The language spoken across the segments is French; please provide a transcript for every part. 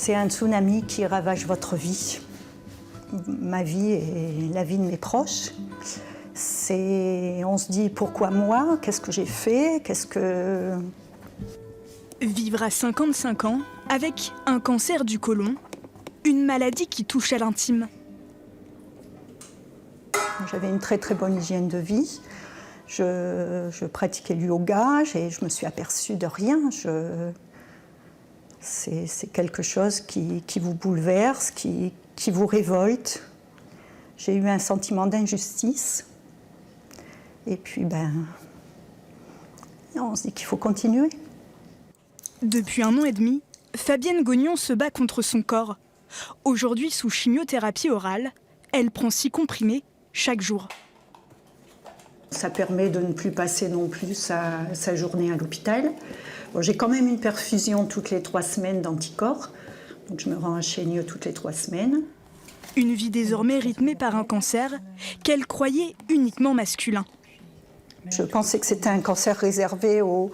C'est un tsunami qui ravage votre vie, ma vie et la vie de mes proches. On se dit pourquoi moi, qu'est-ce que j'ai fait, Vivre à 55 ans avec un cancer du côlon, une maladie qui touche à l'intime. J'avais une très très bonne hygiène de vie. Je pratiquais le yoga et je me suis aperçue de rien. C'est quelque chose qui vous bouleverse, qui vous révolte. J'ai eu un sentiment d'injustice. Et puis, on se dit qu'il faut continuer. Depuis 1 an et demi, Fabienne Gognon se bat contre son corps. Aujourd'hui, sous chimiothérapie orale, elle prend 6 comprimés chaque jour. Ça permet de ne plus passer non plus sa journée à l'hôpital. Bon, j'ai quand même une perfusion toutes les 3 semaines d'anticorps. Donc je me rends à Chaigneux toutes les 3 semaines. Une vie désormais rythmée par un cancer qu'elle croyait uniquement masculin. Je pensais que c'était un cancer réservé aux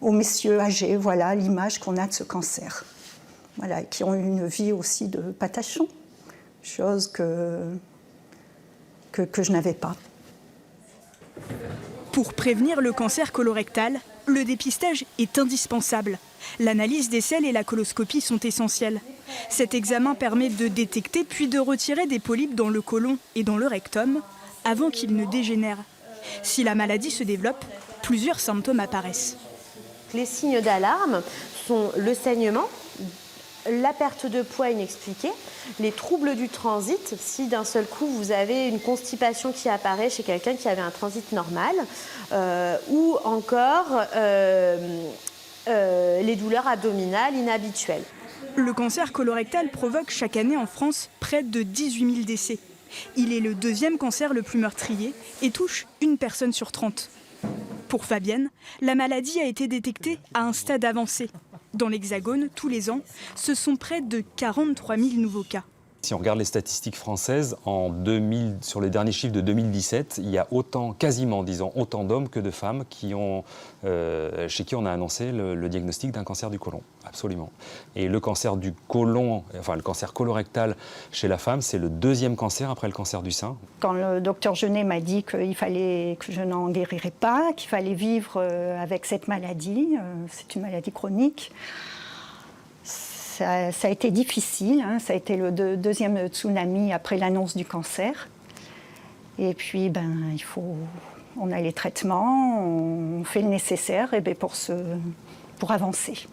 messieurs âgés, voilà l'image qu'on a de ce cancer. Voilà, qui ont une vie aussi de patachon, chose que je n'avais pas. Pour prévenir le cancer colorectal, le dépistage est indispensable. L'analyse des selles et la coloscopie sont essentielles. Cet examen permet de détecter puis de retirer des polypes dans le côlon et dans le rectum avant qu'ils ne dégénèrent. Si la maladie se développe, plusieurs symptômes apparaissent. Les signes d'alarme sont le saignement, la perte de poids inexpliquée, les troubles du transit, si d'un seul coup vous avez une constipation qui apparaît chez quelqu'un qui avait un transit normal, ou encore les douleurs abdominales inhabituelles. Le cancer colorectal provoque chaque année en France près de 18 000 décès. Il est le 2e cancer le plus meurtrier et touche 1 personne sur 30. Pour Fabienne, la maladie a été détectée à un stade avancé. Dans l'Hexagone, tous les ans, ce sont près de 43 000 nouveaux cas. Si on regarde les statistiques françaises, sur les derniers chiffres de 2017, il y a quasiment autant d'hommes que de femmes chez qui on a annoncé le diagnostic d'un cancer du côlon. Absolument. Et le cancer du côlon, le cancer colorectal chez la femme, c'est le 2e cancer après le cancer du sein. Quand le docteur Genet m'a dit que je n'en guérirais pas, qu'il fallait vivre avec cette maladie, c'est une maladie chronique, ça a été difficile, hein. Ça a été le 2e tsunami après l'annonce du cancer. Et puis, on a les traitements, on fait le nécessaire pour avancer.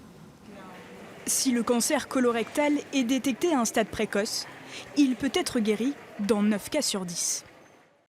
Si le cancer colorectal est détecté à un stade précoce, il peut être guéri dans 9 cas sur 10.